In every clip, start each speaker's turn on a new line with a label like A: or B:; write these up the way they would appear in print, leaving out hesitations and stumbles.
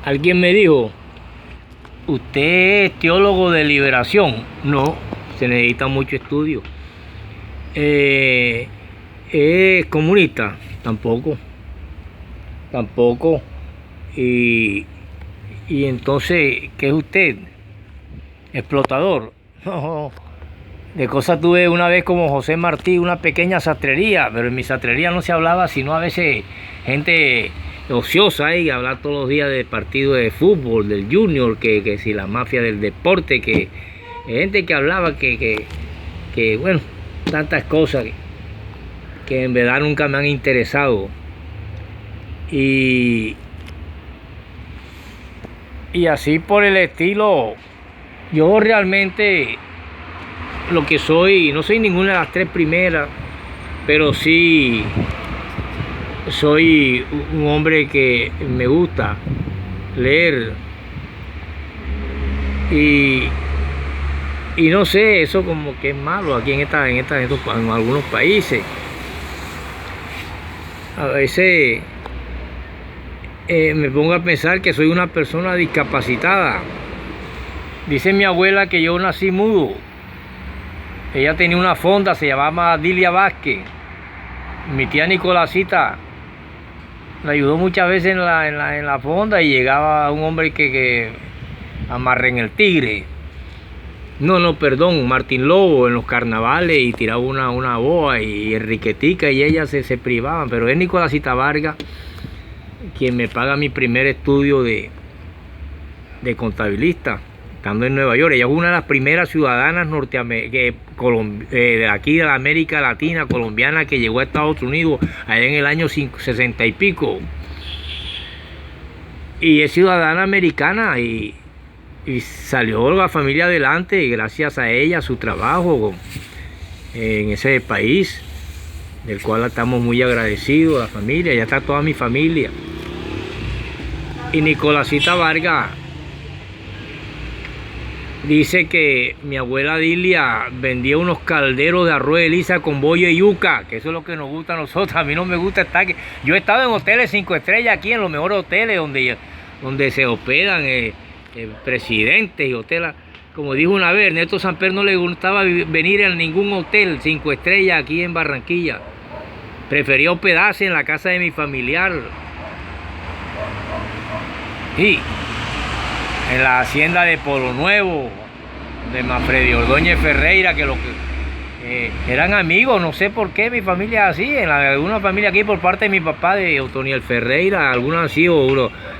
A: Alguien me dijo, ¿usted es teólogo de liberación? No, se necesita mucho estudio. ¿Es comunista? Tampoco. Tampoco. Y entonces, ¿qué es usted? ¿Explotador? No. De cosas tuve una vez como José Martí, una pequeña sastrería, pero en mi sastrería no se hablaba, sino a veces gente ociosa ahí, hablar todos los días de partidos de fútbol, del Junior, que si la mafia del deporte, que gente que hablaba que bueno, tantas cosas que en verdad nunca me han interesado. Y así por el estilo, yo realmente lo que soy, no soy ninguna de las tres primeras, pero sí soy un hombre que me gusta leer y no sé, eso como que es malo aquí en algunos países. A veces me pongo a pensar que soy una persona discapacitada. Dice mi abuela que yo nací mudo. Ella tenía una fonda, se llamaba Dilia Vázquez. Mi tía Nicolásita la ayudó muchas veces en la fonda y llegaba un hombre que amarre en el tigre. Perdón, Martín Lobo en los carnavales y tiraba una boa y Enriquetica y ella se privaban. Pero es Nicolásita Vargas quien me paga mi primer estudio de contabilista, estando en Nueva York. Ella es una de las primeras ciudadanas de aquí de la América Latina, colombiana, que llegó a Estados Unidos allá en el año 60 y pico. Y es ciudadana americana y salió la familia adelante gracias a ella, a su trabajo en ese país, del cual estamos muy agradecidos, la familia. Ya está toda mi familia. Y Nicolásita Vargas dice que mi abuela Dilia vendía unos calderos de arroz de lisa con bollo y yuca, que eso es lo que nos gusta a nosotros. A mí no me gusta estar aquí. Yo he estado en hoteles 5 estrellas aquí, en los mejores hoteles donde se hospedan presidentes y hoteles. Como dijo una vez, Ernesto Samper no le gustaba venir a ningún hotel 5 estrellas aquí en Barranquilla. Prefería hospedarse en la casa de mi familiar. Y en la hacienda de Polo Nuevo, de Manfredi Ordóñez Ferreira, que eran amigos, no sé por qué mi familia es así. En alguna familia aquí por parte de mi papá, de Otoniel Ferreira, algunas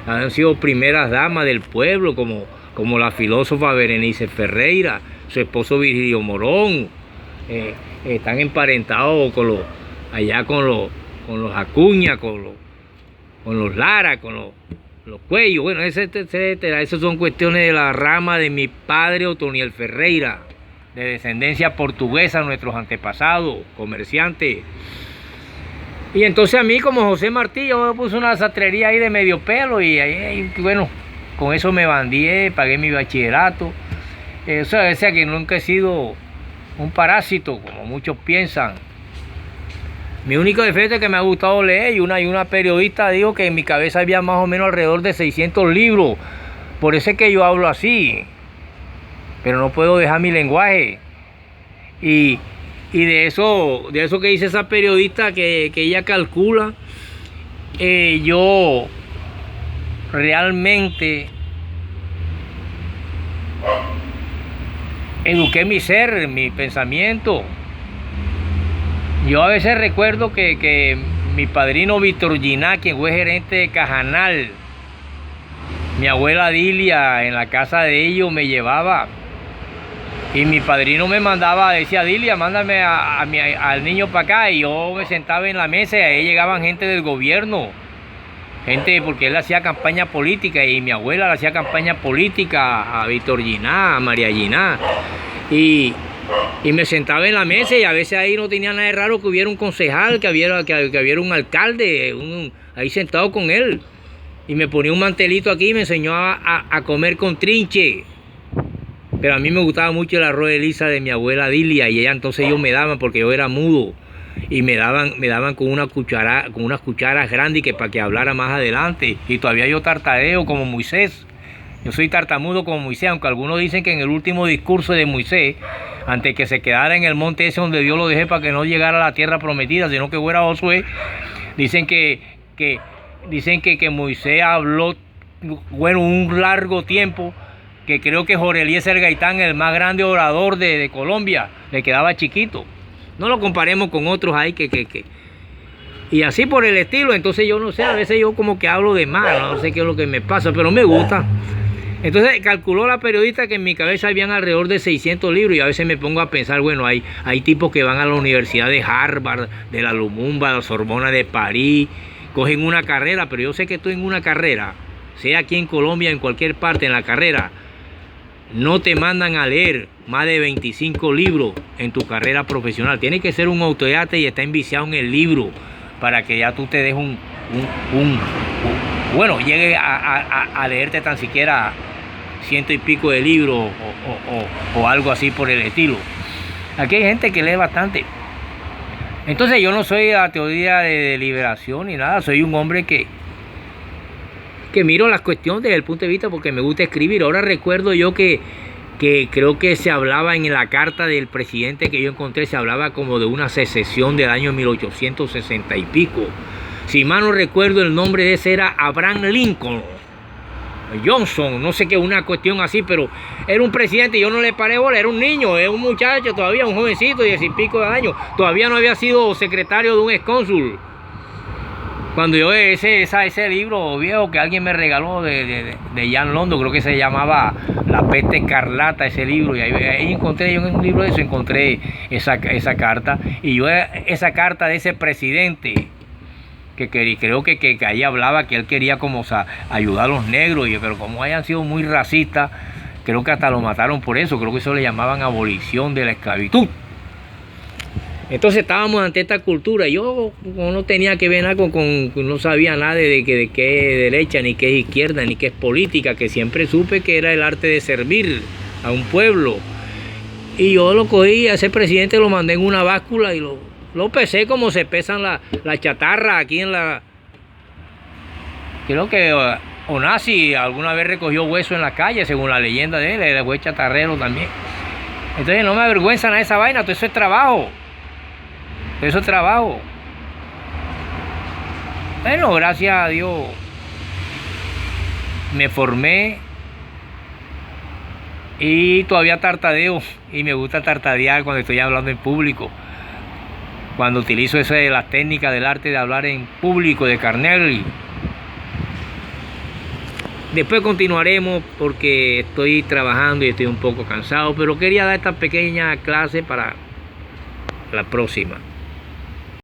A: han sido primeras damas del pueblo, como la filósofa Berenice Ferreira, su esposo Virgilio Morón. Están emparentados con los Acuña, con los Lara, con los Cuellos, bueno, etcétera. Esas son cuestiones de la rama de mi padre Otoniel Ferreira, de descendencia portuguesa, nuestros antepasados, comerciantes. Y entonces a mí, como José Martí, yo me puse una sastrería ahí de medio pelo y bueno, con eso me bandié, pagué mi bachillerato. O sea que nunca he sido un parásito, como muchos piensan. Mi único defecto es que me ha gustado leer, y una periodista dijo que en mi cabeza había más o menos alrededor de 600 libros. Por eso es que yo hablo así. Pero no puedo dejar mi lenguaje. Y de eso que dice esa periodista, que ella calcula, yo realmente eduqué mi ser, mi pensamiento. Yo a veces recuerdo que mi padrino Víctor Giná, quien fue gerente de Cajanal, mi abuela Dilia, en la casa de ellos me llevaba. Y mi padrino me mandaba, decía: Dilia, mándame al niño para acá. Y yo me sentaba en la mesa y ahí llegaban gente del gobierno. Gente, porque él hacía campaña política y mi abuela le hacía campaña política a Víctor Giná, a María Giná. Y me sentaba en la mesa y a veces ahí no tenía nada de raro que hubiera un concejal, que hubiera un alcalde ahí sentado con él. Y me ponía un mantelito aquí y me enseñó a comer con trinche. Pero a mí me gustaba mucho el arroz de lisa de mi abuela Dilia, y ella entonces ellos me daban porque yo era mudo. y me daban con una cuchara, con unas cucharas grandes que para que hablara más adelante. Y todavía yo tartareo como Moisés. Yo soy tartamudo como Moisés, aunque algunos dicen que en el último discurso de Moisés, antes que se quedara en el monte ese donde Dios lo dejé para que no llegara a la tierra prometida, sino que fuera Josué, dicen que Moisés habló, bueno, un largo tiempo, que creo que Jorge Eliezer Gaitán, el más grande orador de Colombia, le quedaba chiquito. No lo comparemos con otros ahí y así por el estilo. Entonces yo no sé, a veces yo como que hablo de más, no sé qué es lo que me pasa, pero me gusta. Entonces calculó la periodista que en mi cabeza habían alrededor de 600 libros y a veces me pongo a pensar, bueno, hay tipos que van a la Universidad de Harvard, de la Lumumba, de la Sorbona de París, cogen una carrera, pero yo sé que tú en una carrera, sea aquí en Colombia, en cualquier parte, en la carrera, no te mandan a leer más de 25 libros en tu carrera profesional. Tienes que ser un autodidacta y estar enviciado en el libro para que ya tú te des bueno, llegue a leerte tan siquiera 100 y pico de libros o algo así por el estilo. Aquí hay gente que lee bastante. Entonces yo no soy la teoría de liberación ni nada, soy un hombre que miro las cuestiones desde el punto de vista porque me gusta escribir. Ahora recuerdo yo que creo que se hablaba en la carta del presidente que yo encontré, se hablaba como de una secesión del año 1860 y pico. Si mal no recuerdo, el nombre de ese era Abraham Lincoln Johnson, no sé qué, una cuestión así, pero era un presidente, yo no le paré bola, era un niño, era un muchacho todavía, un jovencito de 10 y pico de años, todavía no había sido secretario de un excónsul. Cuando yo ese libro viejo que alguien me regaló de Jan Londo, creo que se llamaba La Peste Escarlata, ese libro, y ahí encontré, yo en un libro de eso encontré esa carta, y yo esa carta de ese presidente, creo que ahí hablaba que él quería como ayudar a los negros, pero como hayan sido muy racistas, creo que hasta lo mataron por eso, creo que eso le llamaban abolición de la esclavitud. Entonces estábamos ante esta cultura. Yo no tenía que ver nada no sabía nada de qué es derecha, ni qué es izquierda, ni qué es política, que siempre supe que era el arte de servir a un pueblo. Y yo lo cogí, a ese presidente lo mandé en una báscula y lo pesé como se pesan la chatarra aquí en la... Creo que Onassi alguna vez recogió hueso en la calle, según la leyenda de él, era fue chatarrero también. Entonces no me avergüenza nada de esa vaina, todo eso es trabajo. Eso es trabajo. Bueno, gracias a Dios me formé y todavía tartadeo y me gusta tartadear cuando estoy hablando en público. Cuando utilizo las técnicas del arte de hablar en público de Carnegie. Después continuaremos porque estoy trabajando y estoy un poco cansado, pero quería dar esta pequeña clase para la próxima.